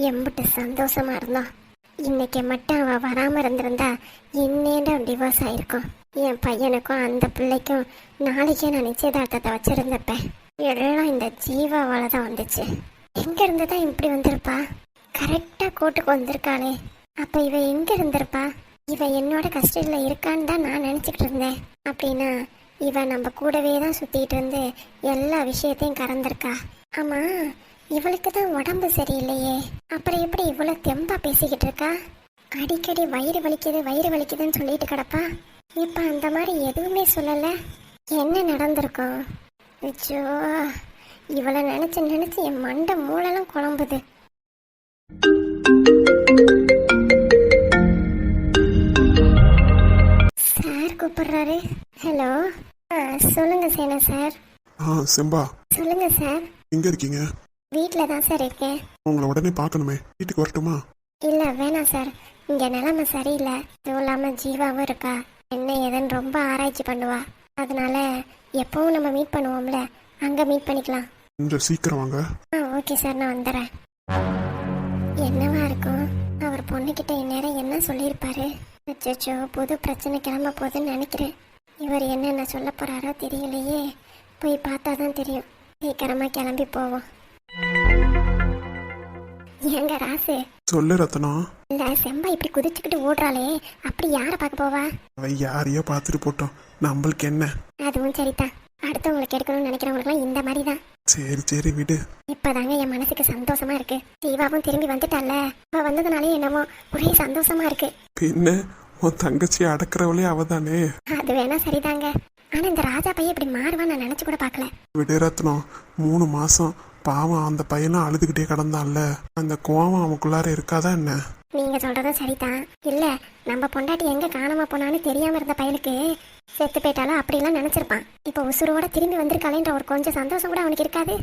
எம்பிட்டு சந்தோஷமா இருந்தான். இன்னைக்கு மட்டும் அவ வராம இருந்திருந்தா இன்னேரம் டிவோர்ஸ் ஆயிருக்கும். என் பையனுக்கும் அந்த பிள்ளைக்கும் நாளைக்கே நான் நிச்சயதார்த்தத்தை வச்சிருந்தப்பேன். எல்லாம் இந்த ஜீவாவால தான் வந்துச்சு. எங்க இருந்து தான் இப்படி வந்திருப்பா? கரெக்டா கோர்ட்டுக்கு வந்திருக்காளே. அப்ப இவ எங்க இருந்திருப்பா? இவ என்னோட கஸ்டடியில இருக்கான்னு தான் நான் நினைச்சிட்டு இருந்தேன். அப்படின்னா இவ நம்ம கூடவே தான் சுத்திட்டு இருந்து எல்லா விஷயத்தையும் கறந்திருக்கா. ஆமா, இவளுக்கு தான் உடம்பு சரியில்லையே, அப்புறம் எப்படி இவ்வளவு தெம்பா பேசிக்கிட்டு இருக்கா? அடிக்கடி வயிறு வலிக்குதுன்னு சொல்லிட்டு கிடப்பா. இப்ப அந்த மாதிரி எதுவுமே சொல்லல. என்ன நடந்திருக்கும்? ஐயோ, இவளை நினைச்சு என் மண்டை மூளெல்லாம் குழம்புது. சார் கூப்பிடுறாரு. ஹலோ, சொல்லுங்க சேனா சார். செம்பா, சொல்லுங்க சார். எங்க இருக்கீங்க? வீட்டில் தான் சார் இருக்கேன். உங்களை உடனே பார்க்கணுமே, வீட்டுக்கு வரட்டுமா? இல்லை வேணாம் சார், இங்கே நிலைமை சரியில்லை. இதுவும் இல்லாமல் ஜீவாவும் இருக்கா. என்ன ஏதுன்னு ரொம்ப ஆராய்ச்சி பண்ணுவா. அதனால எப்பவும் நம்ம மீட் பண்ணுவோம்ல, அங்கே மீட் பண்ணிக்கலாம். கொஞ்சம் சீக்கிரம் வாங்க. ஓகே சார், நான் வந்துடுறேன். என்னவா இருக்கும்? அவர் பொண்ணுக்கிட்ட இந்நேரம் என்ன சொல்லியிருப்பாரு? அச்சோ, புது பிரச்சனை கிளம்ப போகுதுன்னு நினைக்கிறேன். இவர் என்னென்ன சொல்ல போறாரோ தெரியலையே. போய் பார்த்தா தான் தெரியும். சீக்கிரமா கிளம்பி போவோம். ஏங்க ராசு? சொல்லு ரத்னம். இல்ல, செம்பா இப்படி குதிச்சுக்கிட்டு ஓடுறாளே, அப்படி யாரை பார்க்க போவா? அவ யாரையோ பார்த்துட்டு போட்டோம், நம்மளுக்கு என்ன? அதுவும் சரிதான். அடுத்தவங்களுக்கு எடுக்கணும்னு நினைக்கிறவங்களுக்குலாம் இந்த மாதிரி தான். சரி விடு. இப்பதாங்க என் மனசுக்கு சந்தோஷமா இருக்கு. ஜீவாவும் திரும்பி வந்துட்டால, அவ வந்ததுனாலே என்னமோ ஒரே சந்தோஷமா இருக்கு. பின்ன உன் தங்கச்சி அடக்கிறவளே அவதானே. அது வேணா சரிதாங்க. ஆனா இந்த ராஜா பையன் இப்படி மாறுவான்னு நான் நினைச்சு கூட பாக்கல. விடு ரத்னம், 3 மாசம் பாவம் அந்த பையனும் அழுதுகிட்டே கிடந்தான்ல, அந்த கோவம் அவனுக்குள்ளார இருக்காதா என்ன? நீங்க சொல்றதும் சரிதான். இல்ல, நம்ம பொண்டாட்டி எங்க காணாம போனான்னு தெரியாம இருந்த பையனுக்கு செத்து போயிட்டாலும் அப்படிலாம் நினைச்சிருப்பான். இப்ப உசுரோட திரும்பி வந்திருக்காளேன்ற ஒரு கொஞ்சம் சந்தோஷம் கூட அவனுக்கு இருக்காது?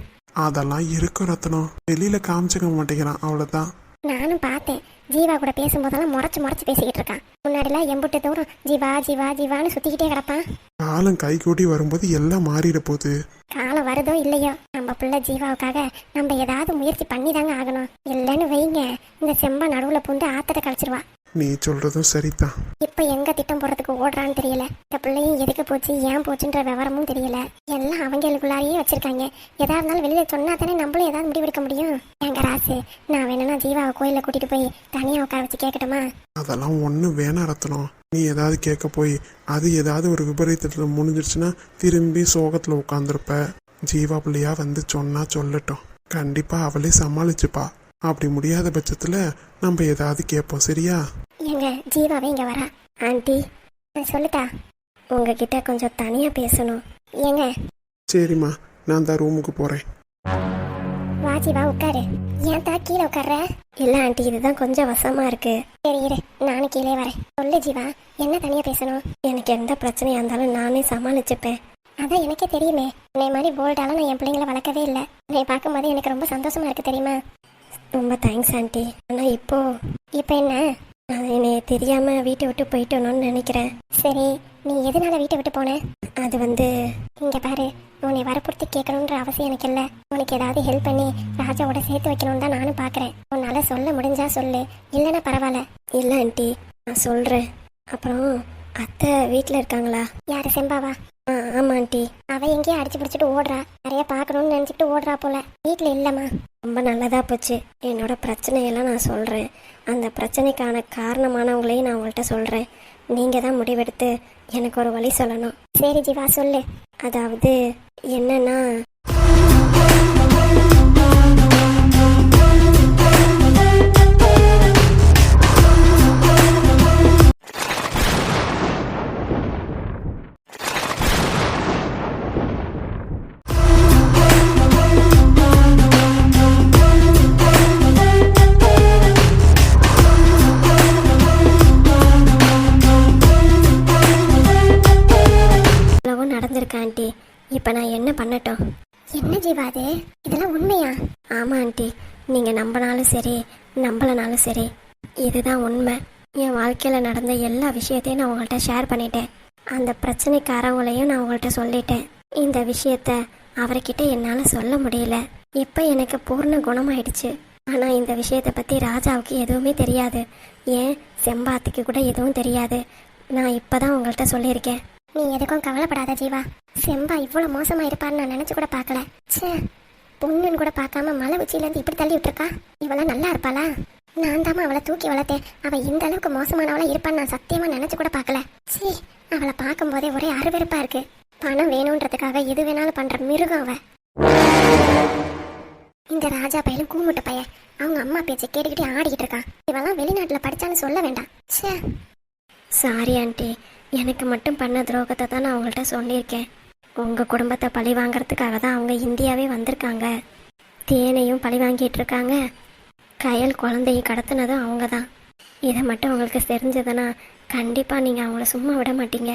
அதெல்லாம் இருக்கும் ரத்னம், வெளியில காமிச்சுக்க மாட்டேங்கிறான், அவ்வளவுதான். நானும் பார்த்தேன், ஜீவா கூட பேசும்போதெல்லாம் முறைச்சு பேசிக்கிட்டு இருக்கான். முன்னாடிலாம் எம்புட்டு தூரம் ஜீவா ஜீவா ஜீவான்னு சுத்திக்கிட்டே கிடப்பான். காலம் கை கூட்டி வரும்போது எல்லாம் மாறிட போகுது. காலம் வருதோ இல்லையோ, நம்ம பிள்ளை ஜீவாவுக்காக நம்ம ஏதாவது முயற்சி பண்ணி தாங்க ஆகணும். இல்லைன்னு வைங்க, இந்த செம்பா நடுவுல பூண்டு ஆத்தத்தை கழிச்சிருவா. நீ சொல்றதும் சரிதான். இப்ப எங்க திட்டம் போறதுக்கு ஓடுறான்னு தெரியல. இந்த பிள்ளையும் எதுக்கு போச்சு ஏன் போச்சுன்ற விவரமும் தெரியல. எல்லாம் அவங்களுக்குள்ளாரையே வச்சிருக்காங்க. எதா இருந்தாலும் வெளியில சொன்னா தானே நம்மளும் ஏதாவது முடிவெடுக்க முடியும். எங்க ராசு, நான் வேணும்னா ஜீவாவை கோயில கூட்டிட்டு போய் தனியா உட்கார வச்சு கேட்கட்டுமா? அதெல்லாம் ஒன்றும் வேணாம் ரத்னம். நீ ஏதாவது கேட்க போய் அது ஏதாவது ஒரு விபரீதத்தில் முடிஞ்சிருச்சுன்னா திரும்பி சோகத்தில் உட்காந்துருப்ப. ஜீவா பிள்ளையா வந்து சொன்னா சொல்லட்டும், கண்டிப்பா அவளே சமாளிச்சுப்பா. அப்படி முடியாத பட்சத்துல நம்ம ஏதாவது கேட்போம், சரியா? எங்க ஜீவாவே இங்க வரா. ஆண்டி, சொல்லுதா, உங்ககிட்ட கொஞ்சம் தனியா பேசணும். ஏங்க? சரிம்மா, நான் தான் ரூமுக்கு போறேன். வா ஜீவா, உட்காரு. ஏன் தா கீழே உட்கார்ற? இல்ல ஆண்டி, இதுதான் கொஞ்சம் வசமா இருக்கு. சரி இரு, நானும் கீழே வரேன். சொல்லு ஜீவா, என்ன தனியா பேசணும்? எனக்கு எந்த பிரச்சனையா இருந்தாலும் நானே சமாளிச்சுப்பேன். அதான் எனக்கே தெரியுமே, உன்னை மாதிரி போல்டாலாம் நான் என் பிள்ளைங்களை வளர்க்கவே இல்லை. உன்னை பார்க்கும்போது எனக்கு ரொம்ப சந்தோஷமா இருக்கு தெரியுமா? ரொம்ப தேங்க்ஸ் ஆண்டி. ஆனால் இப்போ என்ன, நான் என்னை தெரியாம வீட்டை விட்டு போயிட்டோன்னு நினைக்கிறேன். சரி, நீ எதனால வீட்டை விட்டு போன? அது வந்து இங்க பாரு, உன்னை வரப்புறுத்தி கேட்கணுன்ற அவசியம் எனக்கு இல்லை. உனக்கு ஏதாவது ஹெல்ப் பண்ணி ராஜாவோட சேர்த்து வைக்கணும்னு தான் நானும் பார்க்குறேன். உன்னால சொல்ல முடிஞ்சா சொல்லு, இல்லைன்னா பரவாயில்ல. இல்லை ஆண்டி, நான் சொல்கிறேன். அப்புறம் அத்தை வீட்டில் இருக்காங்களா? யாரு, செம்பாவா? ஆமா ஆண்டி. அவ எங்கேயும் அடிச்சு பிடிச்சிட்டு ஓடுறா. நிறைய பார்க்கணும்னு நினைச்சிட்டு ஓடுறா போல. வீட்டில் இல்லம்மா. ரொம்ப நல்லதா போச்சு. என்னோட பிரச்சனையெல்லாம் நான் சொல்றேன். அந்த பிரச்சனைக்கான காரணமானவங்களையும் நான் உங்கள்கிட்ட சொல்றேன். நீங்க தான் முடிவெடுத்து எனக்கு ஒரு வழி சொல்லணும். சரி ஜீவா, சொல்லு. அதாவது என்னன்னா, ஆண்டி, இப்போ நான் என்ன பண்ணட்டும்? என்ன ஜீவா அது? இதெல்லாம் உண்மையா? ஆமாம் ஆண்டி, நீங்கள் நம்பினாலும் சரி நம்பலனாலும் சரி, இதுதான் உண்மை. என் வாழ்க்கையில் நடந்த எல்லா விஷயத்தையும் நான் உங்கள்கிட்ட ஷேர் பண்ணிட்டேன். அந்த பிரச்சனைக்காரங்களையும் நான் உங்கள்கிட்ட சொல்லிட்டேன். இந்த விஷயத்த அவர்கிட்ட என்னால் சொல்ல முடியல. இப்போ எனக்கு பூர்ண குணமாயிடுச்சு. ஆனால் இந்த விஷயத்தை பற்றி ராஜாவுக்கு எதுவுமே தெரியாது. ஏன் செம்பாத்துக்கு கூட எதுவும் தெரியாது. நான் இப்போ தான் உங்கள்கிட்ட சொல்லியிருக்கேன். நீ எதுக்கும் கவலைப்படாத ஜீவா. செம்பா இவ்வளோ மோசமாக இருப்பான்னு நான் நினச்சி கூட பார்க்கல. ச்சே, பொண்ணுன்னு கூட பார்க்காம மலை உச்சியிலேருந்து இப்படி தள்ளி விட்டுருக்கா. இவளா நல்லா இருப்பாளா? நான் தாம்மா அவளை தூக்கி வளர்த்தேன். அவள் இந்த அளவுக்கு மோசமானவளா இருப்பான்னு நான் சத்தியமாக நினச்சி கூட பார்க்கல. சீ, அவளை பார்க்கும்போதே ஒரே அருவருப்பாக இருக்கு. பணம் வேணுன்றதுக்காக எது வேணாலும் பண்ணுற மிருகம் அவ. இந்த ராஜா பையலும் கூமுட்ட பையன் அவங்க அம்மா பேச்சை கேட்டுக்கிட்டே ஆடிக்கிட்டு இருக்கான். இவெல்லாம் வெளிநாட்டில் படிச்சான்னு சொல்ல வேண்டாம். ச்சே. சாரி ஆண்டி, எனக்கு மட்டும் பண்ண துரோகத்தை தான் நான் அவங்கள்ட்ட சொல்லியிருக்கேன். உங்கள் குடும்பத்தை பழி வாங்கிறதுக்காக தான் அவங்க இந்தியாவே வந்திருக்காங்க. தேனையும் பழி வாங்கிட்டு இருக்காங்க. கயல் குழந்தையும் கடத்தினதும் அவங்க தான். இதை மட்டும் உங்களுக்கு தெரிஞ்சதுன்னா கண்டிப்பாக நீங்கள் அவங்கள சும்மா விட மாட்டீங்க.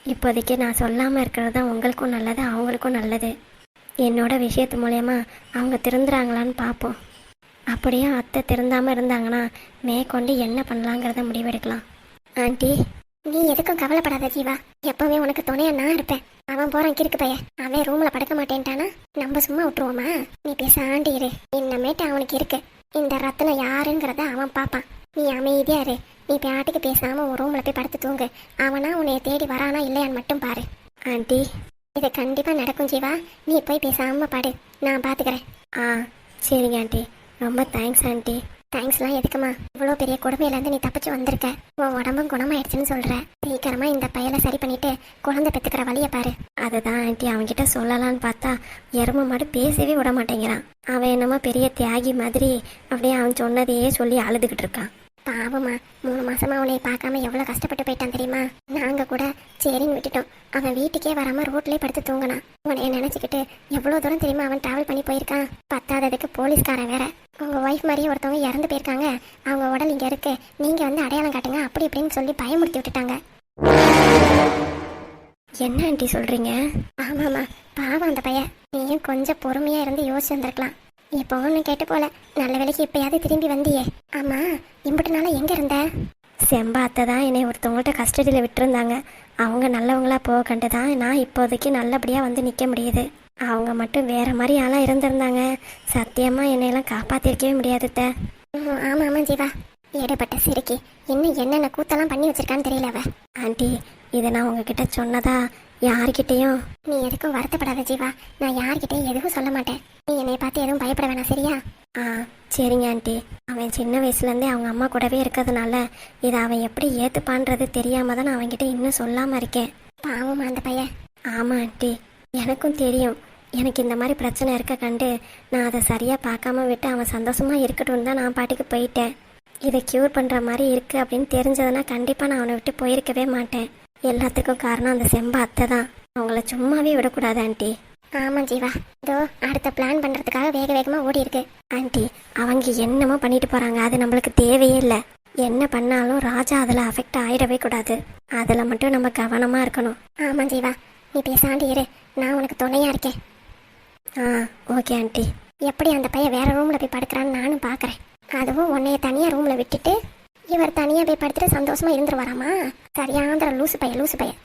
இப்போதைக்கு நான் சொல்லாமல் இருக்கிறது தான் உங்களுக்கும் நல்லது, அவங்களுக்கும் நல்லது. என்னோட விஷயத்து மூலயமா அவங்க திருந்துறாங்களான்னு பார்ப்போம். அப்படியே அத்தை திருந்தாமல் இருந்தாங்கன்னா மேற்கொண்டு என்ன பண்ணலாங்கிறத முடிவெடுக்கலாம். ஆண்டி, நீ எதுக்கும் கவலைப்படாத ஜீவா. எப்பவுமே உனக்கு துணையா நான் இருப்பேன். அவன் போறான் கிறுக்கு பையன். அவன் ரூம்ல படுக்க மாட்டேன்ட்டானா நம்ம சும்மா விட்டுருவோமா? நீ பேச ஆண்டி இரு. இன்னமேட்டு அவனுக்கு இருக்கு. இந்த ரத்னம் யாருங்கிறத அவன் பார்ப்பான். நீ அமைதியா இரு. நீ பாட்டுக்கு பேசாம ஒரு ரூம்ல போய் படுத்து தூங்கு. அவனா உன்னைய தேடி வரானா இல்லையான்னு மட்டும் பாரு. ஆண்டி, இது கண்டிப்பா நடக்கும் ஜீவா. நீ போய் பேசாம பாடு, நான் பாத்துக்கிறேன். ஆ சரிங்க ஆண்டி. ரொம்ப தேங்க்ஸ் ஆண்டி. தேங்க்ஸ்லாம் எதுக்குமா? இவ்வளோ பெரிய கொடுமையிலேருந்து நீ தப்பிச்சு வந்திருக்க. உன் உடம்பும் குணமாயிடுச்சுன்னு சொல்ற. சீக்கிரமா இந்த பையலை சரி பண்ணிட்டு குழந்தை பெற்றுக்கிற வழியை பாரு. அதுதான் ஆண்டி, அவன்கிட்ட சொல்லலான்னு பார்த்தா எருமை மாடு பேசவே விட மாட்டேங்கிறான். அவன் என்னமோ பெரிய தியாகி மாதிரி அப்படியே அவன் சொன்னதையே சொல்லி அழுதுகிட்டு இருக்கான். பாவமா, 3 மாசமா அவனை பார்க்காம எவ்வளோ கஷ்டப்பட்டு போயிட்டான் தெரியுமா? நாங்க கூட சரின்னு விட்டுட்டோம். அவன் வீட்டுக்கே வராம ரோட்லயே படுத்து தூங்கினான். உன்னைய நினைச்சுக்கிட்டு எவ்வளோ தூரம் தெரியுமா அவன் டிராவல் பண்ணி போயிருக்கான். பத்தாததுக்கு போலீஸ்காரன் வேற. உங்க ஒய்ஃப் மாதிரியே ஒருத்தவங்க இறந்து போயிருக்காங்க. அவங்க உடல் இங்க இருக்கு, நீங்க வந்து அடையாளம் காட்டுங்க அப்படி இப்படின்னு சொல்லி பயமுறுத்தி விட்டுட்டாங்க. என்ன ஆண்டி சொல்றீங்க? ஆமாமா, பாவம் அந்த பையன். நீயும் கொஞ்சம் பொறுமையா இருந்து யோசிச்சு வந்திருக்கலாம். இப்போ ஒன்றும் கேட்டு போல. நல்ல வேலைக்கு இப்பயாவது திரும்பி வந்தியே. ஆமா, இம்புட்டு நாளா எங்க இருந்த? செம்பாத்தை தான் என்னை ஒருத்தவங்கள்ட்ட கஸ்டடியில் விட்டுருந்தாங்க. அவங்க நல்லவங்களா போக கண்டு தான் நான் இப்போதைக்கு நல்லபடியாக வந்து நிற்க முடியுது. அவங்க மட்டும் வேற மாதிரி ஆளாக இருந்திருந்தாங்க, சத்தியமாக என்னையெல்லாம் காப்பாற்றிருக்கவே முடியாதுத்த. ஆமாம் ஆமாம் ஜீவா, ஏடுபட்ட சிறுக்கி இன்னும் என்னென்ன கூத்தெல்லாம் பண்ணி வச்சிருக்கான்னு தெரியல அவ. ஆண்டி, இதை நான் உங்ககிட்ட சொன்னதா யார்கிட்டையும்? நீ எதுக்கும் வருத்தப்படாத ஜீவா. நான் யார்கிட்டையும் எதுவும் சொல்ல மாட்டேன். நீ என்னை பார்த்து எதுவும் பயப்பட வேணாம், சரியா? ஆ சரிங்க ஆண்டி. அவன் சின்ன வயசுலேருந்தே அவங்க அம்மா கூடவே இருக்கிறதுனால இதை அவன் எப்படி ஏற்றுப்பான்றது தெரியாம தான் நான் அவன்கிட்ட இன்னும் சொல்லாமல் இருக்கேன். பாவமா அந்த பையன். ஆமாம் ஆண்டி, எனக்கும் தெரியும். எனக்கு இந்த மாதிரி பிரச்சனை இருக்க கண்டு நான் அதை சரியாக பார்க்காம விட்டு அவன் சந்தோஷமாக இருக்கட்டும் தான் நான் பாட்டுக்கு போயிட்டேன். இதை க்யூர் பண்ணுற மாதிரி இருக்குது அப்படின்னு தெரிஞ்சதுன்னா கண்டிப்பாக நான் அவனை விட்டு போயிருக்கவே மாட்டேன். எல்லாத்துக்கும் காரணம் அந்த செம்பா அத்தை தான். அவங்கள சும்மாவே விடக்கூடாது ஆண்டி. ஆமாம் ஜீவா, இதோ அடுத்த பிளான் பண்ணுறதுக்காக வேக வேகமாக ஓடி இருக்கு. ஆண்டி, அவங்க என்னமோ பண்ணிட்டு போகிறாங்க, அது நம்மளுக்கு தேவையே இல்லை. என்ன பண்ணாலும் ராஜா அதில் அஃபெக்ட் ஆகிடவே கூடாது. அதில் மட்டும் நம்ம கவனமாக இருக்கணும். ஆமாம் ஜீவா, நீ பேசாண்டி இரு. நான் உனக்கு துணையாக இருக்கேன். ஆ ஓகே ஆண்டி. எப்படி அந்த பையன் வேற ரூமில் போய் படுக்கிறான்னு நானும் பார்க்குறேன். அதுவும் உன்னைய தனியாக ரூமில் விட்டுட்டு இவர் தனியாக போய் படுத்துட்டு சந்தோஷமா இருந்துருவாராமா? சரியாந்திர லூசு பையன்.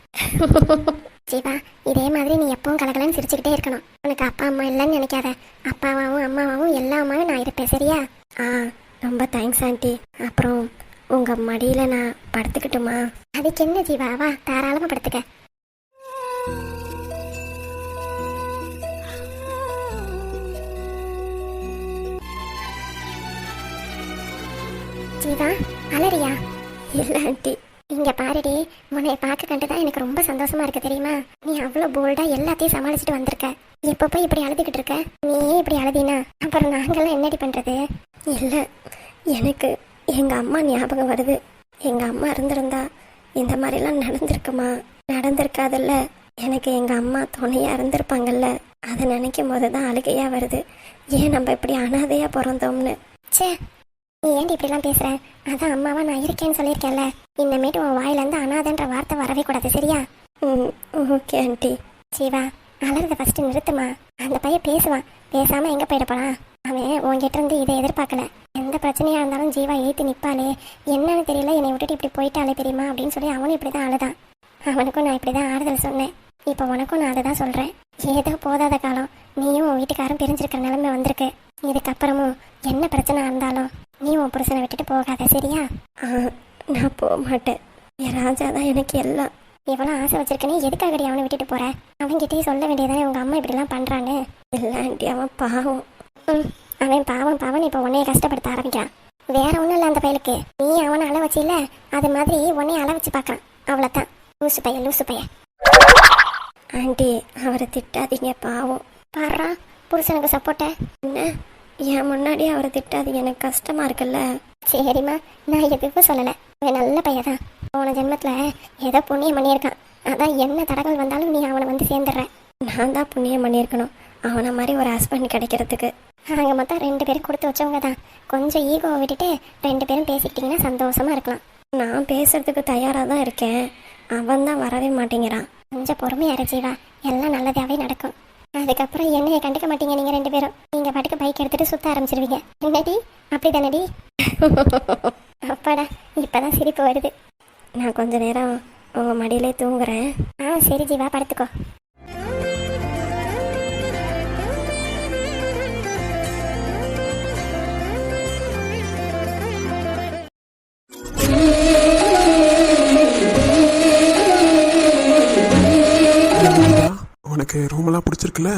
ஜீவா, இதே மாதிரி நீ எப்பவும் கலகலன்னு சிரிச்சுக்கிட்டே இருக்கணும். உனக்கு அப்பா அம்மா இல்லைன்னு நினைக்காத. அப்பாவாவும் அம்மாவாவும் எல்லா அம்மாவும் நான் இருப்பேன், சரியா? ஆ ரொம்ப தேங்க்ஸ் ஆண்டி. அப்புறம் உங்கள் மடியில் நான் படுத்துக்கிட்டுமா? அதுக்கு என்ன ஜீவா, வா தாராளமாக படுத்துக்க. ஜீவா, அலறியா? இல்லை ஆண்டி. இங்க பாருடி, உன்னைய பார்க்க கண்டுதான் எனக்கு ரொம்ப சந்தோஷமா இருக்கு தெரியுமா? நீ அவ்வளோ போல்டா எல்லாத்தையும் சமாளிச்சுட்டு வந்திருக்க. எப்போ போய் இப்படி அழுதுகிட்டு இருக்க? நீயே இப்படி அழுதினா அப்புறம் நாங்கெல்லாம் என்னடி பண்றது? இல்லை, எனக்கு எங்க அம்மா ஞாபகம் வருது. எங்க அம்மா இருந்திருந்தா இந்த மாதிரிலாம் நடந்திருக்குமா? நடந்திருக்காதுல்ல. எனக்கு எங்க அம்மா துணையா இருந்திருப்பாங்கல்ல, அதை நினைக்கும் போது தான் அழுகையா வருது. ஏன் நம்ம இப்படி அனாதையா பிறந்தோம்னு. சே, நீ ஏன்டி இப்படிலாம் பேசுற? அதான் அம்மாவா நான் இருக்கேன்னு சொல்லியிருக்கேன்ல. இன்னமேட்டு உன் வாயிலேருந்து அனாதன்ற வார்த்தை வரவே கூடாது, சரியா? Okay aunty. ஜீவா, அலறத ஃபர்ஸ்ட் நிறுத்துமா. அந்த பையன் பேசுவான், பேசாம எங்க போயிட போறான்? அவன் உன்கிட்ட இருந்து இதை எதிர்பார்க்கல. எந்த பிரச்சனையா இருந்தாலும் ஜீவா ஏத்து நிப்பாளே. என்னன்னு தெரியல, என்னை விட்டுட்டு இப்படி போயிட்டாலே தெரியுமா அப்படின்னு சொல்லி அவனும் இப்படிதான் அழுதான். அவனுக்கும் நான் இப்படிதான் ஆறுதல் சொன்னேன். இப்போ உனக்கும் நான் அதை தான் சொல்றேன். ஏதோ போதாத காலம், நீயும் உன் வீட்டுக்காரும் பிரிஞ்சிருக்கிற நிலைமை வந்திருக்கு. இதுக்கப்புறமும் என்ன பிரச்சனை இருந்தாலும் நீ உன் புருஷனை விட்டுட்டு போகாத, சரியா? நான் போக மாட்டேன். என் ராஜா தான் எனக்கு எல்லாம். எவ்வளோ ஆசை வச்சிருக்கனே, எதுக்காகடி அவனை விட்டுட்டு போற? அவன்கிட்டயே சொல்ல வேண்டியதானே உங்க அம்மா இப்படிலாம் பண்றான்னு. இல்லை ஆண்டி, அவன் பாவம். அவன் பாவம் பாவம் இப்போ உன்னைய கஷ்டப்படுத்த ஆரம்பிக்கிறான். வேற ஒன்றும் இல்லை, அந்த பயலுக்கு நீ அவனை அள வச்சு இல்லை, அது மாதிரி உன்னைய அள வச்சு பார்க்கறான். அவ்வளோதான். லூசு பையன், லூசு பையன். ஆண்டி, அவரை திட்டாதீங்க, பாவம். பாடுறா புருஷனுக்கு சப்போர்ட்ட. என்ன, என் முன்னாடி அவரை திட்டாதீங்க, எனக்கு கஷ்டமா இருக்குல்ல. சரிம்மா, நான் எதுவும் சொல்லலை. அவன் நல்ல பையன் தான். போன ஜென்மத்தில் ஏதோ புண்ணியம் பண்ணியிருக்கான். அதான் என்ன தடங்கள் வந்தாலும் நீ அவனை வந்து சேர்ந்துடுற. நான் தான் புண்ணியம் பண்ணியிருக்கணும் அவனை மாதிரி ஒரு ஹஸ்பண்ட் கிடைக்கிறதுக்கு. நாங்கள் மொத்தம் 2 பேரும் கொடுத்து வச்சவங்க தான். கொஞ்சம் ஈகோவை விட்டுட்டு 2 பேரும் பேசிக்கிட்டிங்கன்னா சந்தோஷமா இருக்கலாம். நான் பேசுறதுக்கு தயாராக தான் இருக்கேன். அவன் தான் வரவே மாட்டேங்கிறான். கொஞ்சம் பொறுமையா இரு ஜீவா, எல்லாம் நல்லதாவே நடக்கும். அதுக்கப்புறம் என்னைய கண்டுக்க மாட்டீங்க நீங்க 2 பேரும். நீங்க பாட்டுக்கு பைக் எடுத்துட்டு சுத்த ஆரம்பிச்சிருவீங்க. என்னடி, அப்படி தானடி? அப்பாடா, இப்பதான் சிரிப்பு வருது. நான் கொஞ்ச நேரம் உங்க மடியிலே தூங்குறேன். சரி ஜீவா, படுத்துக்கோ. உனக்கு ரூமெல்லாம் பிடிச்சிருக்குல்ல?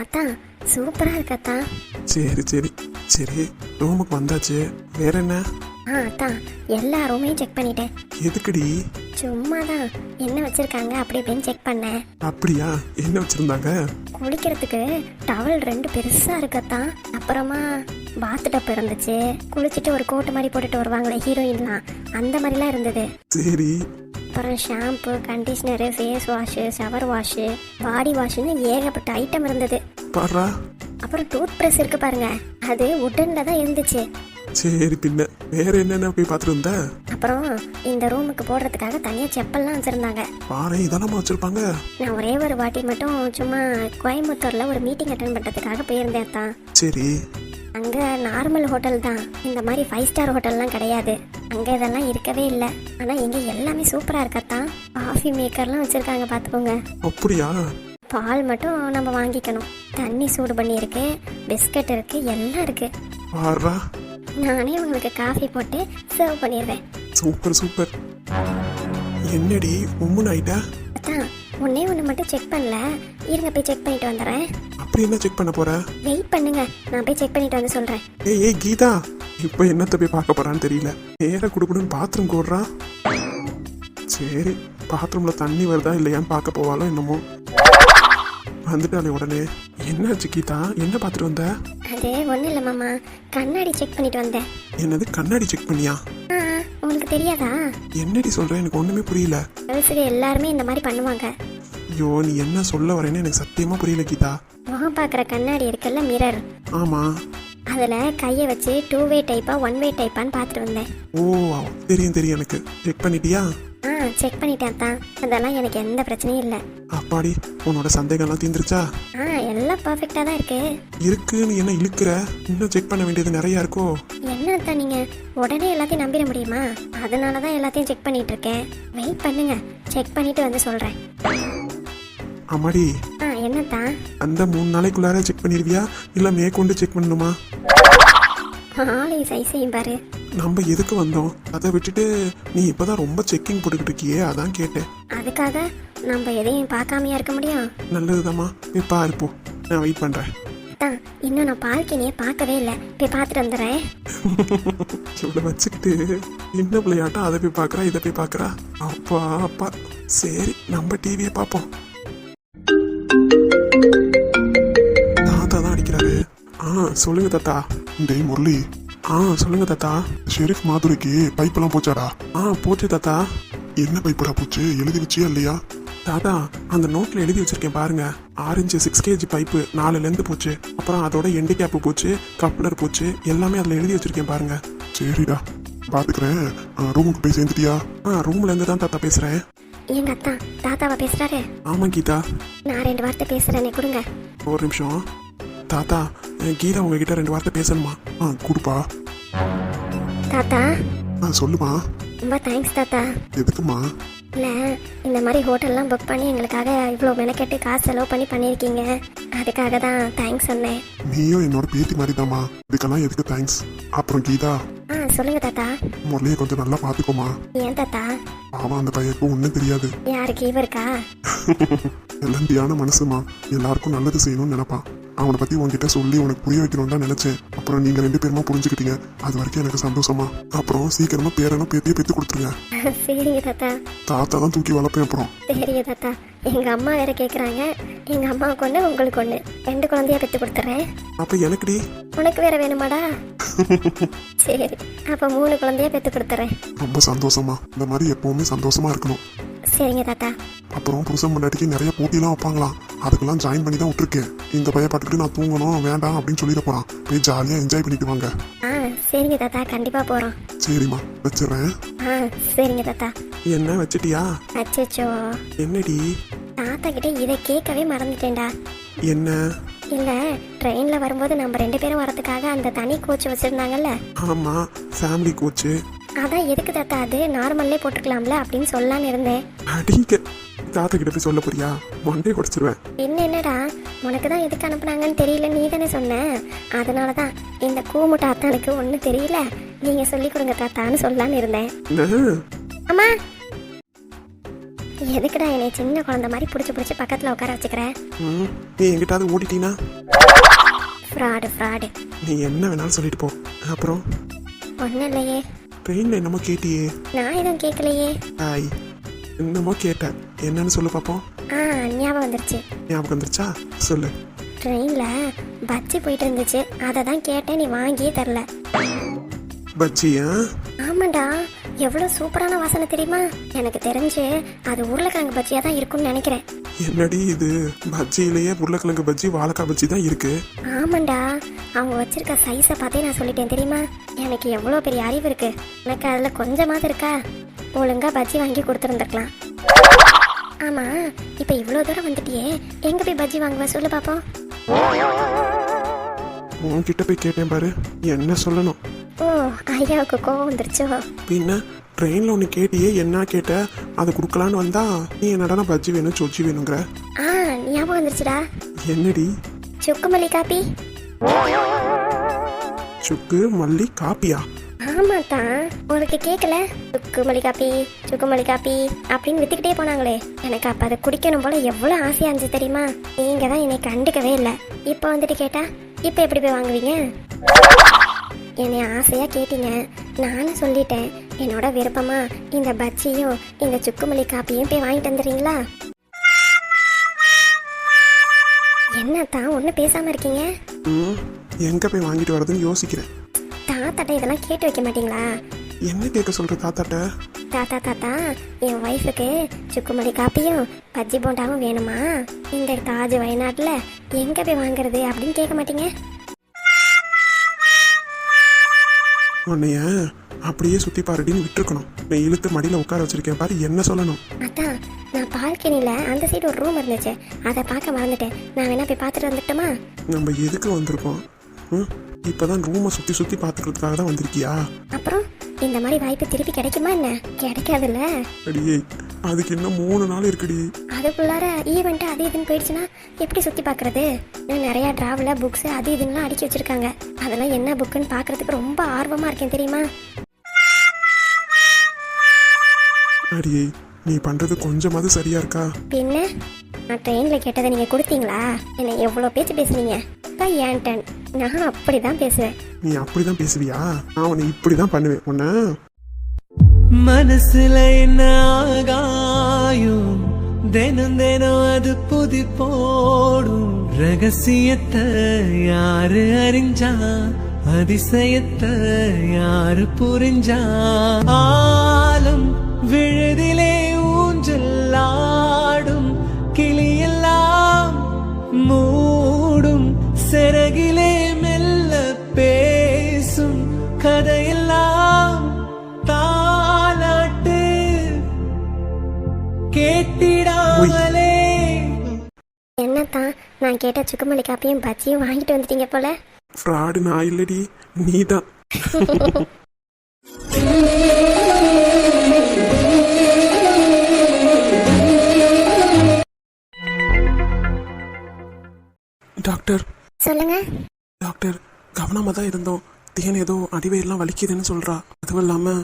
அத்தான் சூப்பரா இருக்கு அத்தான். சரி சரி சரி, ரூமுக்கு வந்தாச்சு. வேற என்ன? அத்தான் எல்லா ரூமையும் செக் பண்ணிட்டேன். எதுக்குடி? சும்மாதான் என்ன வச்சிருக்காங்க அப்படி இப்படின்னு செக் பண்ணேன். அப்படியா? என்ன வச்சிருந்தாங்க? குளிக்கிறதுக்கு டவல் 2 பெருசா இருக்கத்தான். அப்புறமா பாத் டப் இருந்துச்சு. குளிச்சுட்டு ஒரு கோட்டு மாதிரி போட்டுட்டு வருவாங்களே ஹீரோயின்லாம், அந்த மாதிரிலாம் இருந்தது. சரி. அப்புறம் shampoo, conditioner, face wash, shower wash, body வாஷுன்னு ஏகப்பட்ட ஐட்டம் இருந்தது. பாரா. அப்புறம் டூத் பிரஷ் இருக்கு பாருங்க, அது உட்டன்ல தான் இருந்துச்சு. சரி, பின்ன வேற என்னென்ன போய் பார்த்துட்டு வந்த? அப்புறம் இந்த ரூமுக்கு போடுறதுக்காக தனியா செப்பல்லாம் வச்சிருந்தாங்க. பாரு, இதெல்லாம் வச்சிருப்பாங்க. நான் ஒரே ஒரு வாட்டி மட்டும் சும்மா கோயம்புத்தூர்ல ஒரு மீட்டிங் அட்டென்ட் பண்றதுக்காக போயிருந்தேன் தான். சரி. அங்க நார்மல் ஹோட்டல் தான், இந்த மாதிரி 5 ஸ்டார் ஹோட்டல்லாம் கிடையாது. அங்க இதெல்லாம் இருக்கவே இல்லை. ஆனா இங்க எல்லாமே சூப்பரா இருக்கத்தான். காஃபி மேக்கர்லாம் வச்சிருக்காங்க, பாத்துக்கோங்க. அப்படியா? பால் மட்டும் நம்ம வாங்கிக்கணும். தண்ணி சூடு பண்ணி இருக்கு, பிஸ்கட் இருக்கு, எல்லாம் இருக்கு. பாரா. நானே உங்களுக்கு காஃபி போட்டு சர்வ் பண்ணிடுறேன். Super super. என்னடி உம்முன்னு ஆயிட்டா? அதான் ஒன்னே ஒன்று மட்டும் செக் பண்ணல, இருங்க போய் செக் பண்ணிட்டு வந்துடுறேன். அப்படி என்ன செக் பண்ண போற? வெயிட் பண்ணுங்க, நான் போய் செக் பண்ணிட்டு வந்து சொல்றேன். ஏய் கீதா, இப்போ என்னத்த போய் பார்க்க போறான்னு தெரியல. நேரா குடுக்குடுன்னு பாத்ரூம் கூடுறா. சரி, பாத்ரூம்ல தண்ணி வருதா இல்லையான்னு பார்க்க போவாலோ என்னமோ. வந்துட்டாலே உடனே. என்னாச்சு கீதா, என்ன பார்த்துட்டு வந்த? அது ஒன்றும் இல்லை மாமா, கண்ணாடி செக் பண்ணிட்டு வந்தேன். என்னது, கண்ணாடி செக் பண்ணியா? உங்களுக்கு தெரியாதா? என்னடி சொல்ற, எனக்கு ஒண்ணுமே புரியல. கேர்ள்ஸுக்கு எல்லாருமே இந்த மாதிரி பண்ணுவாங்க. ஐயோ, நீ என்ன சொல்ல வரேன்னு எனக்கு சத்தியமா புரியல கீதா. முகம் பார்க்குற கண்ணாடி இருக்குல்ல, மிரர். ஆமா. அதில் கையை வச்சு 2 வே டைப்பா 1 வே டைப்பான்னு பார்த்துட்டு வந்தேன். ஓ, தெரியும் தெரியும் எனக்கு. செக் பண்ணிட்டியா? செக் பண்ணிட்டேன் தான். அதெல்லாம் எனக்கு எந்த பிரச்சனையும் இல்லை. அப்பாடி, உன்னோட சந்தேகம்லாம் தீர்ந்துருச்சா? எல்லாம் பர்ஃபெக்டாக தான் இருக்கு. இருக்கு, நீ என்ன இழுக்கிற? இன்னும் செக் பண்ண வேண்டியது நிறைய இருக்கோ? என்ன தான் நீங்க உடனே எல்லாத்தையும் நம்பிட முடியுமா? அதனால தான் எல்லாத்தையும் செக் பண்ணிட்டு இருக்கேன். வெயிட் பண்ணுங்க, செக் பண்ணிட்டு வந்து சொல்றேன். அம்மாடி. என்னத்தான்? அந்த 3 நாளைக்குள்ளார செக் பண்ணிருவியா இல்ல மேற்கொண்டு செக் பண்ணணுமா? ஆளை சைஸையும் பாரு. நம்ம எதுக்கு வந்தோம்? அதை விட்டுட்டு நீ இப்பதான் ரொம்ப செக்கிங் போட்டுக்கிட்டு இருக்கியே, அதான் கேட்டேன். அதுக்காக நம்ம எதையும் பார்க்காமையா இருக்க முடியும்? நல்லதுதாம்மா, போய் பாரு போ, நான் வெயிட் பண்றேன். இன்னும் நான் பால்கனியை பார்க்கவே இல்லை, போய் பார்த்துட்டு வந்துடுறேன். இவ்வளவு வச்சுக்கிட்டு என்ன விளையாட்டம், அதை போய் பார்க்கறா இதை போய் பார்க்கறா. அப்பா அப்பா. சரி, நம்ம டிவியை பார்ப்போம். தாத்தா தான் அடிக்கிறாரு. சொல்லுங்க தாத்தா. டேய் முரளி. சொல்லுங்க தாத்தா. ஷெரீஃப் மாதுரைக்கு பைப்பெல்லாம் போச்சாடா? போச்சு தாத்தா. என்ன பைப்புடா போச்சு, எழுதி வச்சியா இல்லையா? தாத்தா, அந்த நோட்ல எழுதி வச்சிருக்கேன் பாருங்க. 6 6 kg பைப்பு 4 லெந்து போச்சு. அப்புறம் அதோட எண்டு கேப்பு போச்சு, கப்ளர் போச்சு, எல்லாமே அதுல எழுதி வச்சிருக்கேன் பாருங்க. சரிடா, பாத்துக்கிறேன். ரூமுக்கு போய் சேர்ந்துட்டியா? ரூம்ல இருந்து தான் தாத்தா பேசுறேன். எங்க அத்தா தாத்தாவா பேசுறாரு? ஆமா கீதா. நான் 2 வார்த்தை பேசுறேனே, கொடுங்க. ஒரு நிமிஷம். தாத்தா, கீதா உங்ககிட்ட 2 வார்த்தை பேசணுமா? கொடுப்பா. தாத்தா. சொல்லுமா. ரொம்ப தேங்க்ஸ் தாத்தா. எதுக்குமா? இல்லை இந்த மாதிரி ஹோட்டல்லாம் புக் பண்ணி எங்களுக்காக இவ்வளோ மெனக்கெட்டு காசு செலவு பண்ணி பண்ணியிருக்கீங்க, அதுக்காக தான் தேங்க்ஸ் சொன்னேன். நீயும் என்னோட பேத்தி மாதிரி தாம்மா, இதுக்கெல்லாம் எதுக்கு தேங்க்ஸ். அப்புறம் கீதா, சொல்லுங்க தாத்தா. முரளியை கொஞ்சம் நல்லா பார்த்துக்கோமா. ஏன் தாத்தா? அவன் அந்த பையனுக்கு ஒன்றும் தெரியாது. யாருக்கு இவருக்கா? எல்லாம் மனசுமா, எல்லாருக்கும் நல்லது செய்யணும்னு நினைப்பான். அவனை பத்தி உன்கிட்ட சொல்லி உனக்கு புரிய வைக்கணும்னு தான் நினைச்சேன். அப்புறம் நீங்க 2 பேருமா புரிஞ்சுக்கிட்டீங்க, அது வரைக்கும் எனக்கு சந்தோஷமா. அப்புறம் சீக்கிரமா பேரனும் பேத்தியை பெத்து கொடுத்துருங்க. சரிங்க தாத்தா. தாத்தா தான் தூக்கி வளர்ப்பேன். அப்புறம் சரிங்க தாத்தா. எங்க அம்மா வேற கேக்குறாங்க. எங்க அம்மாவுக்கு ஒண்ணு, உங்களுக்கு ஒண்ணு, 2 குழந்தைய பெத்து கொடுத்துறேன். அப்ப எனக்குடி? உனக்கு வேற வேணுமாடா? சரி, அப்ப 3 குழந்தைய பெத்து கொடுத்துறேன். ரொம்ப சந்தோஷமா. இந்த மாதிரி எப்பவுமே சந்தோஷமா இருக்கணும். சரிங்க தாத்தா. அப்புறம் புருஷன் முன்னாடிக்கு நிறைய போட்டியெல்லாம் வைப்பாங்களாம், அதுக்கெல்லாம் ஜாயின் பண்ணி தான் விட்டுருக்கேன். இந்த பையன் பாட்டுக்கிட்டு நான் தூங்கணும் வேண்டாம் அப்படின்னு சொல்லிட போறான். போய் ஜாலியா என்ஜாய் பண்ணிட்டு வாங்க. சரிங்க தாத்தா, கண்டிப்பா போறோம். சரிம்மா, வச்சிடுறேன். சரிங்க தாத்தா. என்ன வச்சிட்டியா? அச்சோ, என்னடி? தாத்தா கிட்ட இதை கேட்கவே மறந்துட்டேன்டா. என்ன? இல்ல, ட்ரெயின்ல வரும்போது நம்ம 2 பேரும் வரதுக்காக அந்த தனி கோச் வச்சிருந்தாங்கல்ல. ஆமா, ஃபேமிலி கோச்சு. அதான் எதுக்கு தாத்தா, அது நார்மல்லே போட்டுக்கலாம்ல அப்படின்னு சொல்லலான்னு இருந்தேன். அடிங்க, தாத்தா கிட்ட போய் சொல்ல போறியா? மண்டே குடிச்சிருவேன். என்னடா, உனக்கு தான் எதுக்கு அனுப்புனாங்கன்னு தெரியல, நீ தானே சொன்ன. அதனாலதான் இந்த கூமுட்ட அத்தானுக்கு ஒன்றும் தெரியல, நீங்க சொல்லி கொடுங்க தாத்தான்னு சொல்லலான்னு இருந்தேன். அம்மா, எதுக்குடா என்னை சின்ன குழந்தை மாதிரி பிடிச்சி பக்கத்துல உட்கார வச்சுக்கிற? நீ எங்கிட்டாவது ஓடிட்டீனா? ஃப்ராடு. நீ என்ன வேணாலும் சொல்லிட்டு போ. அப்புறம் ஒன்றும் இல்லையே. ட்ரெயின்ல என்னமோ கேட்டியே? நான் எதுவும் கேட்கலையே. ஆய், என்னமோ கேட்டேன், என்னன்னு சொல்லு பாப்போம். ஞாபகம் வந்துருச்சு. ஞாபகம் வந்துருச்சா? சொல்லு. ட்ரெயின்ல பஜ்ஜி போயிட்டு இருந்துச்சு, அதை தான் கேட்டேன், நீ வாங்கியே தரல. பஜ்ஜியா? ஆமாண்டா, எவ்வளவு சூப்பரான வாசனை தெரியுமா? எனக்கு தெரிஞ்சு அது உருளைக்கிழங்கு பஜ்ஜியா தான் இருக்கும்னு நினைக்கிறேன். என்னடி இது, பஜ்ஜியிலேயே உருளைக்கிழங்கு பஜ்ஜி வாழைக்காய் பஜ்ஜி தான் இருக்கு. ஆமாண்டா, அவங்க வச்சிருக்க சைஸை பார்த்தே நான் சொல்லிட்டேன் தெரியுமா? எனக்கு எவ்வளோ பெரிய அறிவு இருக்கு, எனக்கு அதுல கொஞ்சமாவது இருக்கா? ஒழுங்கா பஜ்ஜி வாங்கி கொடுத்துருந்துருக்கலாம். ஆமா, இப்ப இவ்வளவு தூரம் வந்துட்டியே, எங்க போய் பஜ்ஜி வாங்குவ சொல்லு பாப்போம். உன்கிட்ட போய் கேட்டேன் பாரு, என்ன சொல்லணும்? ஓ, ஐயாவுக்கு கோவம் வந்துருச்சோ? பின்ன ட்ரெயின்ல ஒன்று கேட்டியே, என்ன கேட்ட? அதை கொடுக்கலான்னு வந்தா நீ என்னடா பஜ்ஜி வேணும் சொச்சி வேணுங்கிற. ஞாபகம் வந்துருச்சுடா. என்னடி? சுக்கு மல்லி காப்பி. சுக்கு மல்லி காப்பியா? ஆமாத்தான், உங்களுக்கு கேட்கல? சுக்கு மல்லி காப்பி அப்படின்னு வித்துக்கிட்டே போனாங்களே, எனக்கு அப்ப அதை குடிக்கணும் போல எவ்வளவு ஆசையா இருந்துச்சு தெரியுமா? நீங்க தான் என்னை கண்டுக்கவே இல்லை. இப்ப வந்துட்டு கேட்டா இப்ப எப்படி போய் வாங்குவீங்க? என்னை ஆசையா கேட்டீங்க, நானும் சொல்லிட்டேன். என்னோட விருப்பமா இந்த பஜ்ஜியும் இந்த சுக்கு மல்லி காப்பியும் போய் வாங்கிட்டு வந்துடுறீங்களா? என்னத்தான் ஒன்னும் பேசாம இருக்கீங்க? எங்க போய் வாங்கிட்டு வரதுன்னு யோசிக்கிறேன். தாத்தாட்ட இதெல்லாம் கேட்டு வைக்க மாட்டீங்களா? என்ன கேட்க சொல்ற தாத்தாட்ட? தாத்தா, என் ஒய்ஃபுக்கு சுக்குமல்லி காப்பியும் பஜ்ஜி போண்டாவும் வேணுமா, இந்த தாஜ் வயநாட்டுல எங்க போய் வாங்குறது அப்படின்னு கேட்க மாட்டீங்க? உன்னைய அப்படியே சுத்தி பாருடின்னு விட்டுருக்கணும். நீ இழுத்து மடியில உட்கார வச்சிருக்கேன் பாரு, என்ன சொல்லணும்? அதான், நான் பால்கனில அந்த சைடு ஒரு ரூம் இருந்துச்சு, அதை பார்க்க மறந்துட்டேன். நான் வேணா போய் பார்த்துட்டு வந்துட்டோமா? நம்ம எதுக்கு வந்திருக்கோம்? இப்பதான் ரூமை சுத்தி சுத்தி பாத்துக்கிறதுக்காக தான் வந்திருக்கியா? அப்புறம் இந்த மாதிரி வாய்ப்பு திருப்பி கிடைக்குமா என்ன? கிடைக்காதுல்ல. அடியே, அதுக்கு இன்னும் 3 நாள் இருக்குடி. அதுக்குள்ளார ஈவெண்ட் அது இதுன்னு போயிடுச்சுன்னா எப்படி சுத்தி பாக்குறது? நிறைய டிராவல புக்ஸ் அது இதுன்னு அடிக்கி வச்சிருக்காங்க, அதெல்லாம் என்ன புக்குன்னு பாக்குறதுக்கு ரொம்ப ஆர்வமா இருக்கேன் தெரியுமா? அடியே, நீ பண்றது கொஞ்சமாவது சரியா இருக்கா? பின்ன நான் ட்ரெயின்ல கேட்டதை நீங்க கொடுத்தீங்களா? என்ன எவ்வளவு பேச்சு பேசுனீங்க? ஏன் டன், நான் அப்படிதான் பேசுவேன். நீ அப்படிதான் பேசுவியா? நான் உன்னை இப்படிதான் பண்ணுவேன். உன்ன மனசுல என்ன ஆகாயும், தினம் தினம் அது புதி போடும். ரகசியத்தை யாரு அறிஞ்சா, அதிசயத்தை யாரு புரிஞ்சா. ஆலம் விழுதிலே ஊஞ்சலாடும் கிளியெல்லாம் மூடும். சிறகிலே மெல்ல பேசும் கதையெல்லாம் தாலாட்டு கேட்டிடாமலே. என்னத்தான், நான் கேட்ட சுக்குமல்லி காப்பியும் பஜ்ஜியும் வாங்கிட்டு வந்துட்டீங்க போல. ஃப்ராடு நான் இல்லடி, நீதான். டாக்டர் சொல்லுங்க. டாக்டர் கவனமாக தான் இருந்தோம். தேன் ஏதோ அடிவயிரெலாம் வலிக்குதுன்னு சொல்கிறா. அதுவும் இல்லாமல்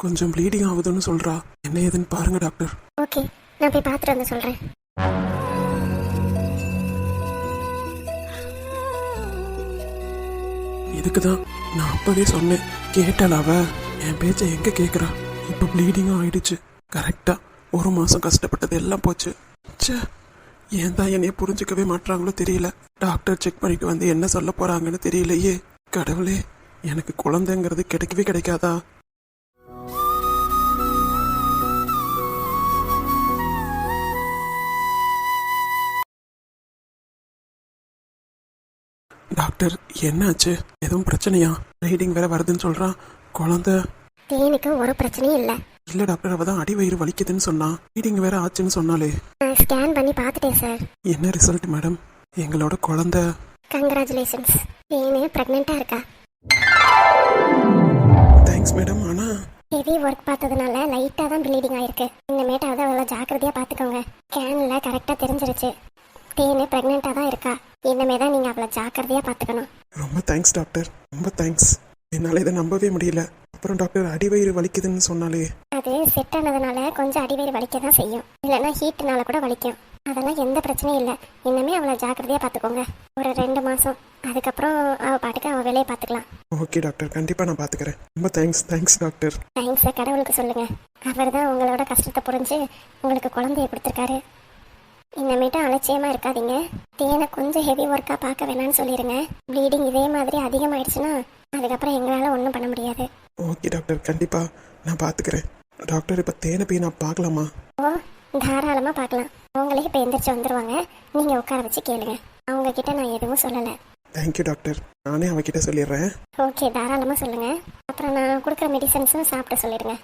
கொஞ்சம் ப்ளீடிங் ஆகுதுன்னு சொல்கிறா. என்ன ஏதுன்னு பாருங்க டாக்டர். ஓகே, நான் போய் பார்த்துட்டு வந்து சொல்கிறேன். இதுக்கு தான் நான் அப்போவே சொன்னேன். கேட்டால் அவ என் பேச்சை எங்கே கேட்குறா. இப்போ ப்ளீடிங்கும் ஆயிடுச்சு. கரெக்டாக 1 மாதம் கஷ்டப்பட்டது எல்லாம் போச்சு. ச்சே, ஏன் தான் என்னைய புரிஞ்சுக்கவே மாட்றாங்களோ தெரியல. டாக்டர் செக் பண்ணிட்டு வந்து என்ன சொல்ல போகிறாங்கன்னு தெரியலையே. கடவுளே, எனக்கு குழந்தைங்கிறது கிடைக்கவே கிடைக்காதா? டாக்டர் என்னாச்சு? எதுவும் பிரச்சனையா? ப்ளீடிங் வேற வருதுன்னு சொல்றான். குழந்தை தேனுக்கு ஒரு பிரச்சனையும் இல்லை. இல்ல டாக்டர், அவ தான் அடிவயிறு வலிக்குதுன்னு சொன்னா. ப்ளீடிங் வேற ஆச்சுன்னு சொன்னாலே. நான் ஸ்கேன் பண்ணி பார்த்துட்டேன் சார். என்ன ரிசல்ட் மேடம்? எங்களோட குழந்தை. கங்க்ராச்சுலேஷன்ஸ், தேனு ப்ரெக்னெண்ட்டாக இருக்கா. Thanks madam. ஆனா ஹெவி ஒர்க் பார்த்ததுனால லைட்டாக தான் ப்ளீடிங் ஆயிருக்கு. இனிமேட்டாவது அவ்வளோ ஜாக்கிரதையாக பார்த்துக்கோங்க. ஸ்கேனில் கரெக்டாக தெரிஞ்சிருச்சு தேனு ப்ரெக்னெண்ட்டாக தான் இருக்கா. இனிமே தான் நீங்கள் அவ்வளோ ஜாக்கிரதையாக பார்த்துக்கணும். ரொம்ப தேங்க்ஸ் டாக்டர், ரொம்ப தேங்க்ஸ். என்னால் இதை நம்பவே முடியல. அப்புறம் டாக்டர் அடிவயிறு வலிக்குதுன்னு சொன்னாலே. அது செட் ஆனதுனால கொஞ்சம் அடிவயிறு வலிக்க தான் செய்யும். இல்லைன்னா ஹீட்னால கூட வலிக்கும். அதெல்லாம் எந்த பிரச்சனையும் இல்லை. இன்னுமே அவளை ஜாக்கிரதையாக பார்த்துக்கோங்க. ஒரு 2 மாதம், அதுக்கப்புறம் அவள் பாட்டுக்கு அவள் வேலையை பார்த்துக்கலாம். ஓகே டாக்டர், கண்டிப்பாக நான் பார்த்துக்கிறேன். ரொம்ப தேங்க்ஸ் டாக்டர். தேங்க்ஸை கடவுளுக்கு சொல்லுங்கள். அவர் தான் உங்களோட கஷ்டத்தை புரிஞ்சு உங்களுக்கு குழந்தைய கொடுத்துருக்காரு. இன்னமேட்டு அலட்சியமாக இருக்காதீங்க. தேனை கொஞ்சம் ஹெவி ஒர்க்காக பார்க்க வேணான்னு சொல்லிடுங்க. ப்ளீடிங் இதே மாதிரி அதிகமாகிடுச்சுன்னா அதுக்கப்புறம் எங்களால் ஒன்றும் பண்ண முடியாது. ஓகே டாக்டர், கண்டிப்பாக நான் பார்த்துக்கிறேன். டாக்டர், இப்போ தேனை போய் நான் பார்க்கலாமா? ஓ, தாராளமாக பார்க்கலாம். அவங்களே இப்போ எந்திரிச்சு வந்துடுவாங்க. நீங்கள் உட்கார வச்சு கேளுங்க. அவங்கக்கிட்ட நான் எதுவும் சொல்லலை. தேங்க்யூ டாக்டர், நானே அவகிட்ட சொல்லிடுறேன். ஓகே, தாராளமாக சொல்லுங்கள். அப்புறம் நான் கொடுக்குற மெடிசன்ஸும் சாப்பிட சொல்லிடுங்க.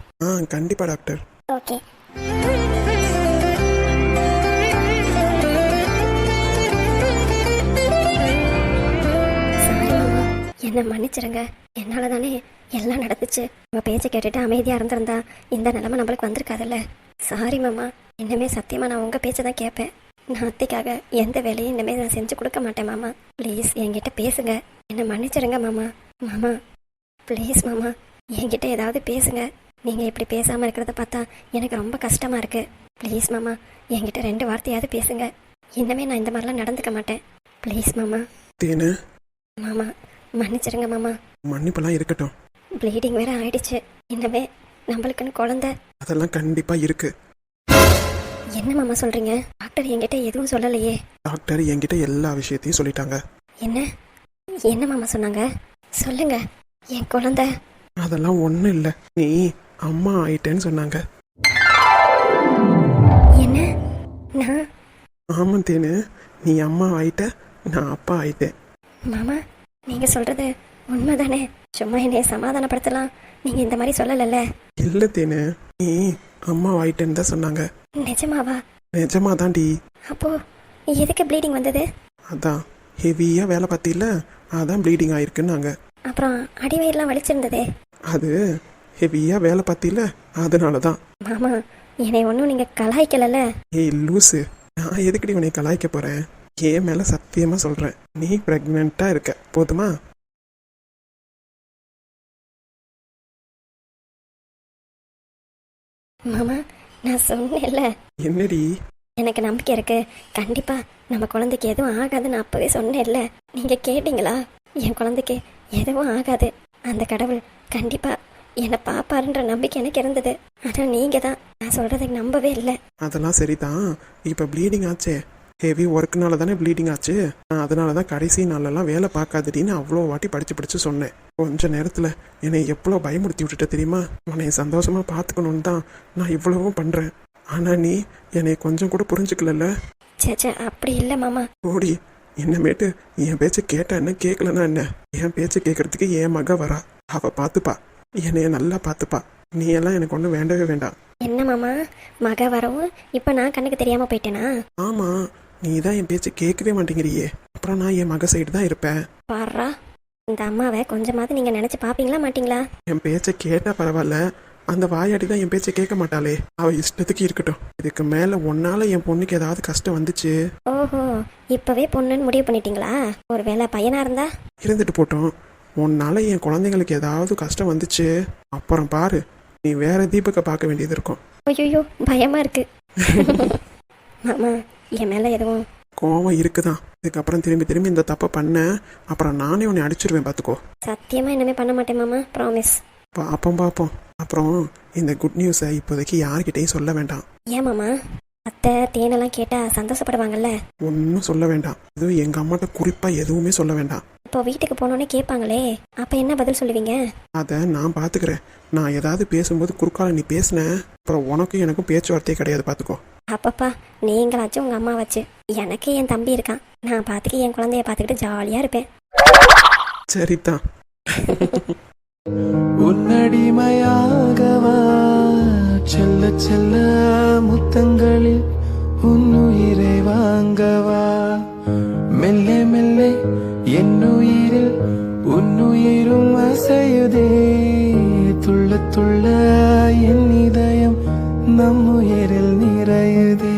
கண்டிப்பாக டாக்டர். ஓகே. என்னை மன்னிச்சிருங்க. என்னால் தானே எல்லாம் நடந்துச்சு. உங்கள் பேச்சை கேட்டுட்டு அமைதியாக இருந்திருந்தா இந்த நிலைமை நம்மளுக்கு வந்திருக்காதுல்ல. சாரி மாமா. இன்னுமே சத்தியமாக நான் உங்கள் பேச்சை தான் கேட்பேன். நான் அத்தைக்காக எந்த வேலையும் இனிமேல் நான் செஞ்சு கொடுக்க மாட்டேன் மாமா. ப்ளீஸ் என்கிட்ட பேசுங்க. என்னை மன்னிச்சிருங்க மாமா. மாமா ப்ளீஸ் மாமா, என்கிட்ட ஏதாவது பேசுங்க. நீங்கள் இப்படி பேசாமல் இருக்கிறத பார்த்தா எனக்கு ரொம்ப கஷ்டமாக இருக்குது. ப்ளீஸ் மாமா, என்கிட்ட 2 வார்த்தையாவது பேசுங்க. இன்னமே நான் இந்த மாதிரிலாம் நடந்துக்க மாட்டேன். ப்ளீஸ் மாமா. தேனு மாமா மன்னிச்சிருங்க மாமா. மன்னிப்பெல்லாம் இருக்கட்டும். ப்ளீடிங் வேற ஆயிடுச்சு. இன்னமே நம்மளுக்குன்னு குழந்தை. அதெல்லாம் கண்டிப்பாக இருக்கு. என்ன மாமா சொல்றீங்க? டாக்டர் என்கிட்ட எதுவும் சொல்லலையே. டாக்டர் என்கிட்ட எல்லா விஷயத்தையும் சொல்லிட்டாங்க. என்ன என்ன மாமா சொன்னாங்க? சொல்லுங்க. என் குழந்தை. அதெல்லாம் ஒன்றும் இல்லை, நீ அம்மா ஆயிட்டேன்னு சொன்னாங்க. என்ன? நான்? ஆமாம் தேனு, நீ அம்மா ஆயிட்ட, நான் அப்பா ஆயிட்டேன். மாமா நீங்க சொல்றது உண்மைதானே? சும்மா என்னைய சமாதானப்படுத்தலாம் நீங்க இந்த மாதிரி சொல்லலைல்ல? இல்லை தேனு, நீ அம்மா ஆயிட்டேன்னு தான் சொன்னாங்க. நிஜமாவா? நிஜமா தாண்டி. அப்போ எதுக்கு ப்ளீடிங் வந்தது? அதான் ஹெவியாக வேலை பார்த்தில, அதான் ப்ளீடிங் ஆயிருக்குன்னாங்க. அப்புறம் அடிவயிறுலாம் வலிச்சிருந்ததே? அது ஹெவியாக வேலை பார்த்தில, அதனால தான். மாமா என்னை ஒன்றும் நீங்க கலாய்க்கலல்ல? ஏய் லூசு, நான் எதுக்கடி உன்னை கலாய்க்க போகிறேன்? என் மேலே சத்தியமாக சொல்கிறேன், நீ ப்ரெக்னெண்ட்டாக இருக்க. போதுமா? மாமா நான் சொன்னேன்ல. என்னடி? எனக்கு நம்பிக்கை இருக்கு. கண்டிப்பா நம்ம குழந்தைக்கு எதுவும் ஆகாதுன்னு அப்பவே சொன்னேன்ல. நீங்க கேட்டீங்களா? என் குழந்தைக்கு எதுவும் ஆகாது. அந்த கடவுள் கண்டிப்பா என்னை பாப்பாருன்ற நம்பிக்கை எனக்கு இருந்தது. ஆனா நீங்க தான் நான் சொல்றதுக்கு நம்பவே இல்லை. அதெல்லாம் சரிதான். இப்போ ப்ளீடிங் ஆச்சே, ஹெவி ஒர்க்குனால தானே ப்ளீடிங் ஆச்சு. நான் அதனால தான் கடைசி நாளெல்லாம் வேலை பார்க்காதடின்னு அவ்வளோ வாட்டி படித்து சொன்னேன். கொஞ்ச நேரத்தில் என்னை எவ்வளோ பயமுறுத்தி விட்டுட்ட தெரியுமா? உன்னை சந்தோஷமாக பார்த்துக்கணுன்னு தான் நான் இவ்வளவும் பண்ணுறேன். ஆனால் நீ என்னை கொஞ்சம் கூட புரிஞ்சுக்கலல்ல. சேச்சே அப்படி இல்லை மாமா. ஓடி, என்னமேட்டு என் பேச்சை கேட்டா என்ன, கேட்கலன்னா என்ன? என் பேச்சை கேட்கறதுக்கு என் மக வரா. அவள் பார்த்துப்பா, என்னைய நல்லா பார்த்துப்பா. நீ எல்லாம் எனக்கு ஒன்றும் வேண்டவே வேண்டாம். என்ன மாமா, மக வரவும் இப்போ நான் கண்ணுக்கு தெரியாம போயிட்டேனா? ஆமாம், நீ தான் என் பேச்சை கேட்கவே மாட்டேங்கிறியே. அப்புறம் நான் என் மக சைடு தான் இருப்பேன். பாரா, இந்த அம்மாவை கொஞ்சமாவது நீங்க நினைச்சு பாப்பீங்களா மாட்டீங்களா? என் பேச்சை கேட்டா பரவாயில்ல, அந்த வாயாடி தான் என் பேச்சை கேட்க மாட்டாளே. அவ இஷ்டத்துக்கு இருக்கட்டும். இதுக்கு மேல ஒன்னால என் பொண்ணுக்கு ஏதாவது கஷ்டம் வந்துச்சு ஓஹோ, இப்பவே பொண்ணுன்னு முடிவு பண்ணிட்டீங்களா? ஒருவேளை பையனா இருந்தா? இருந்துட்டு போட்டோம். உன்னால என் குழந்தைங்களுக்கு ஏதாவது கஷ்டம் வந்துச்சு அப்புறம் பாரு, நீ வேற தீபக்கை பார்க்க வேண்டியது இருக்கும். ஐயோ, பயமா இருக்கு. மாமா, என் மேல எதுவும்? கோவம் இருக்குதான். இதுக்கப்புறம் திரும்பி திரும்பி இந்த தப்பை பண்ண அப்புறம் நானே உன்னை அடிச்சிருவேன் பார்த்துக்கோ. சத்தியமா இனிமே பண்ண மாட்டேன் மாமா, ப்ராமிஸ். பார்ப்போம். அப்புறம் இந்த குட் நியூஸை இப்போதைக்கு யார்கிட்டையும் சொல்ல வேண்டாம். ஏன் மாமா? அத்தை தேனெல்லாம் கேட்டா சந்தோஷப்படுவாங்கல்ல. ஒன்றும் சொல்ல வேண்டாம். இதுவும் எங்கள் அம்மாட்ட குறிப்பாக எதுவுமே சொல்ல வேண்டாம். இப்போ வீட்டுக்கு போனோன்னே கேட்பாங்களே, அப்ப என்ன பதில் சொல்லுவீங்க? அதை நான் பார்த்துக்கிறேன். நான் ஏதாவது பேசும்போது குறுக்கால நீ பேசின அப்புறம் உனக்கும் எனக்கும் பேச்சுவார்த்தையே கிடையாது பார்த்துக்கோ. அப்பப்பா, நீங்களாச்சும் உங்க அம்மா வச்சு. எனக்கு என் தம்பி இருக்கான். நான் பார்த்துக்க என் குழந்தைய பார்த்துக்கிட்டு ஜாலியா இருப்பேன். சரிதான். உன்னடிமையாகவா செல்ல செல்ல முத்தங்களில் உன்னுயிரை வாங்கவா மெல்ல மெல்ல என்னுயிரில் உன்னுயிரும் அசையுதே துள்ள துள்ள என் இதயம் நம்முயிரில் நிறையுதே.